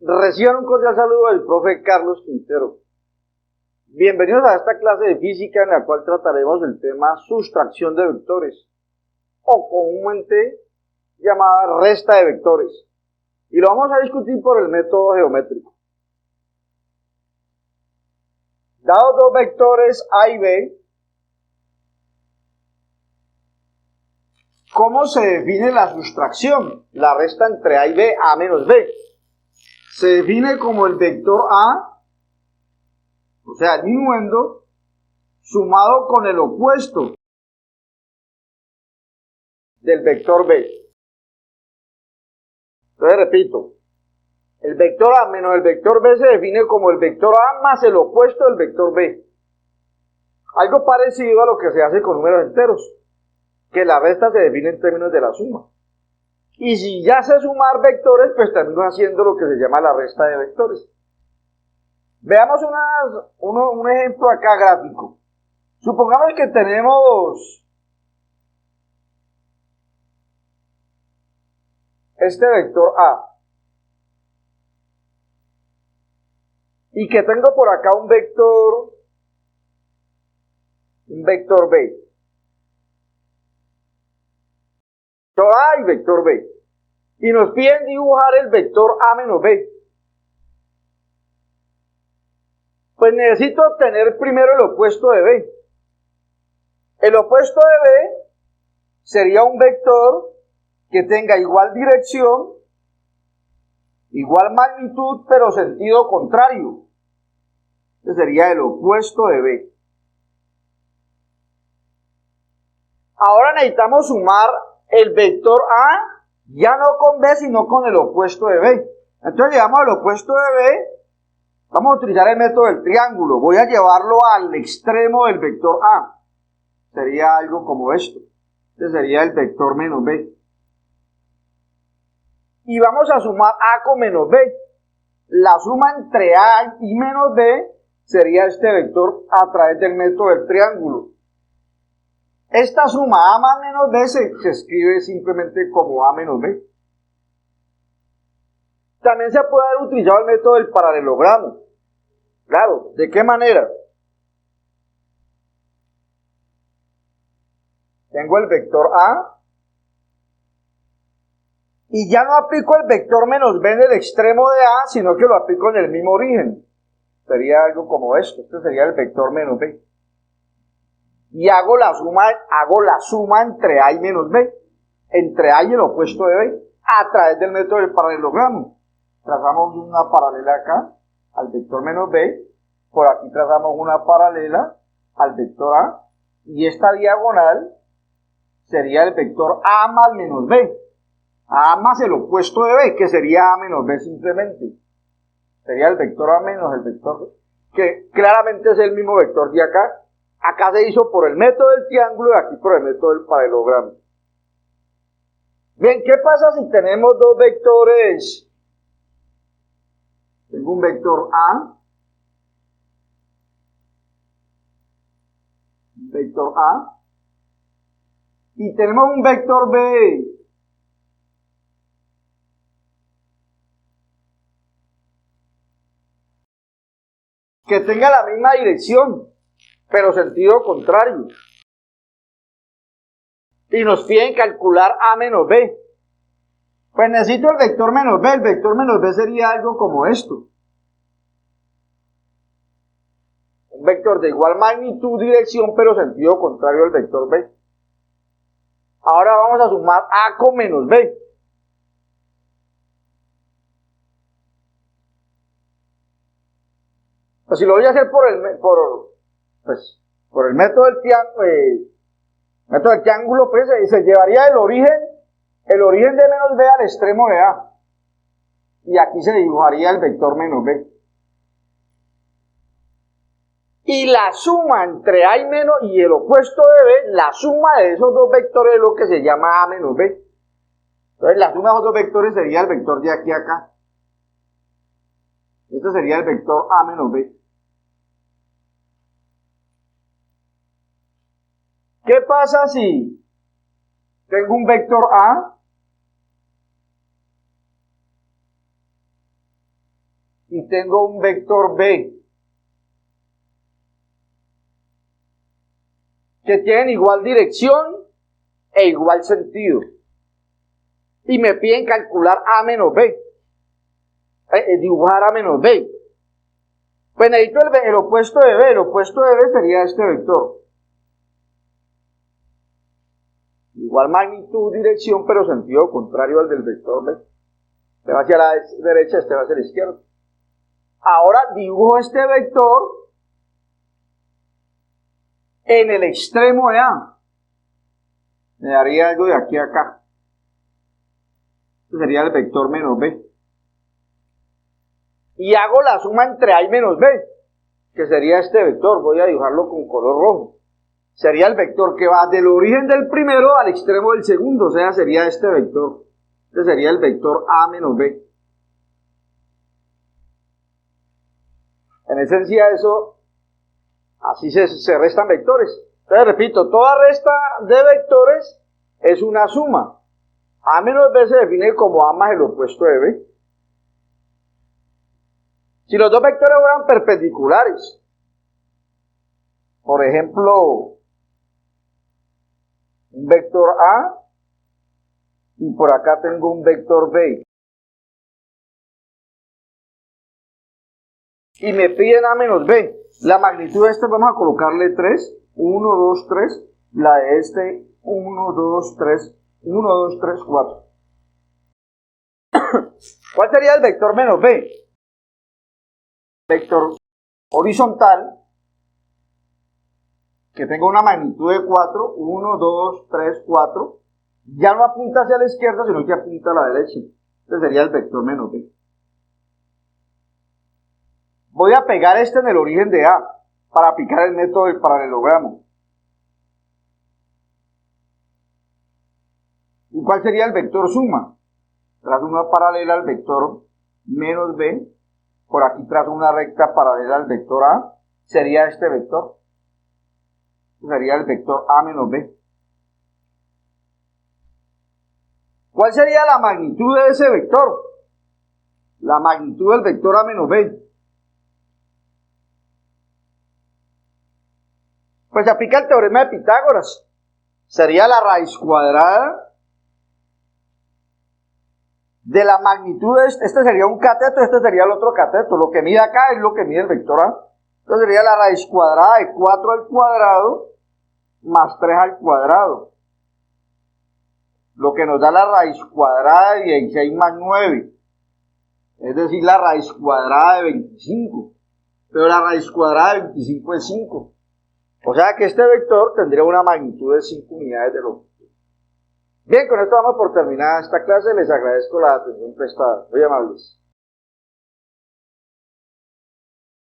Reciban un cordial saludo del profe Carlos Quintero. Bienvenidos a esta clase de física en la cual trataremos el tema sustracción de vectores, o comúnmente llamada resta de vectores. Y lo vamos a discutir por el método geométrico. Dados dos vectores A y B, ¿cómo se define la sustracción? La resta entre A y B, A menos B. Se define como el vector A, o sea, el minuendo, sumado con el opuesto del vector B. Entonces repito, el vector A menos el vector B se define como el vector A más el opuesto del vector B. Algo parecido a lo que se hace con números enteros, que la resta se define en términos de la suma. Y si ya sé sumar vectores, pues termino haciendo lo que se llama la resta de vectores. Veamos un ejemplo acá gráfico. Supongamos que tenemos este vector A y que tengo por acá un vector B. Vector A y vector B. Y nos piden dibujar el vector A menos B. Pues necesito obtener primero el opuesto de B. El opuesto de B sería un vector que tenga igual dirección, igual magnitud, pero sentido contrario. Este sería el opuesto de B. Ahora necesitamos sumar el vector A, ya no con B, sino con el opuesto de B. Entonces llevamos al opuesto de B, vamos a utilizar el método del triángulo. Voy a llevarlo al extremo del vector A. Sería algo como esto. Este sería el vector menos B. Y vamos a sumar A con menos B. La suma entre A y menos B sería este vector a través del método del triángulo. Esta suma A más menos B se escribe simplemente como A menos B. También se puede haber utilizado el método del paralelogramo. Claro, ¿de qué manera? Tengo el vector A y ya no aplico el vector menos B en el extremo de A, sino que lo aplico en el mismo origen. Sería algo como esto. Este sería el vector menos B. Y hago la suma entre A y menos B, entre A y el opuesto de B, a través del método del paralelogramo. Trazamos una paralela acá al vector menos B, por aquí trazamos una paralela al vector A, y esta diagonal sería el vector A más menos B, A más el opuesto de B, que sería A menos B simplemente. Sería el vector A menos el vector B, que claramente es el mismo vector de acá. Acá se hizo por el método del triángulo y aquí por el método del paralelogramo. Bien, ¿qué pasa si tenemos dos vectores? Tengo un vector A, y tenemos un vector B. Que tenga la misma dirección, pero sentido contrario. Y nos piden calcular A menos B. Pues necesito el vector menos B. El vector menos B sería algo como esto. Un vector de igual magnitud, dirección, pero sentido contrario al vector B. Ahora vamos a sumar A con menos B. Pues si lo voy a hacer por el método del triángulo, pues se llevaría el origen de menos B al extremo de A. Y aquí se dibujaría el vector menos B. Y la suma entre A y menos y el opuesto de B, la suma de esos dos vectores es lo que se llama A menos B. Entonces la suma de esos dos vectores sería el vector de aquí a acá. Este sería el vector A menos B. ¿Qué pasa si tengo un vector A y tengo un vector B que tienen igual dirección e igual sentido. Y me piden calcular A menos B. Dibujar A menos B. Pues necesito el opuesto de B. El opuesto de B sería este vector. Igual magnitud, dirección, pero sentido contrario al del vector B. Este va hacia la derecha, este va hacia la izquierda. Ahora dibujo este vector en el extremo de A. Me daría algo de aquí a acá. Este sería el vector menos B. Y hago la suma entre A y menos B, que sería este vector. Voy a dibujarlo con color rojo. Sería el vector que va del origen del primero al extremo del segundo, o sea, sería este vector. Este sería el vector A menos B. En esencia eso, así se restan vectores. Entonces repito, toda resta de vectores es una suma. A menos B se define como A más el opuesto de B. Si los dos vectores fueran perpendiculares, por ejemplo, un vector A y por acá tengo un vector B, y me piden A menos B, la magnitud de este vamos a colocarle 3, 1, 2, 3, la de este 1, 2, 3, 1, 2, 3, 4. ¿Cuál sería el vector menos B? Vector horizontal, que tenga una magnitud de 4, 1, 2, 3, 4, ya no apunta hacia la izquierda, sino que apunta a la derecha. Este sería el vector menos B. Voy a pegar este en el origen de A, para aplicar el método del paralelogramo. ¿Y cuál sería el vector suma? Trazo una paralela al vector menos B, por aquí trazo una recta paralela al vector A, sería este vector. Sería el vector A menos B. ¿Cuál sería la magnitud de ese vector? La magnitud del vector A menos B. Pues se aplica el teorema de Pitágoras. Sería la raíz cuadrada de la magnitud de este sería un cateto, este sería el otro cateto. Lo que mide acá es lo que mide el vector A. Entonces sería la raíz cuadrada de 4 al cuadrado más 3 al cuadrado. Lo que nos da la raíz cuadrada de 16 más 9. Es decir, la raíz cuadrada de 25. Pero la raíz cuadrada de 25 es 5. O sea que este vector tendría una magnitud de 5 unidades de longitud. Bien, con esto vamos por terminada esta clase. Les agradezco la atención prestada. Muy amables.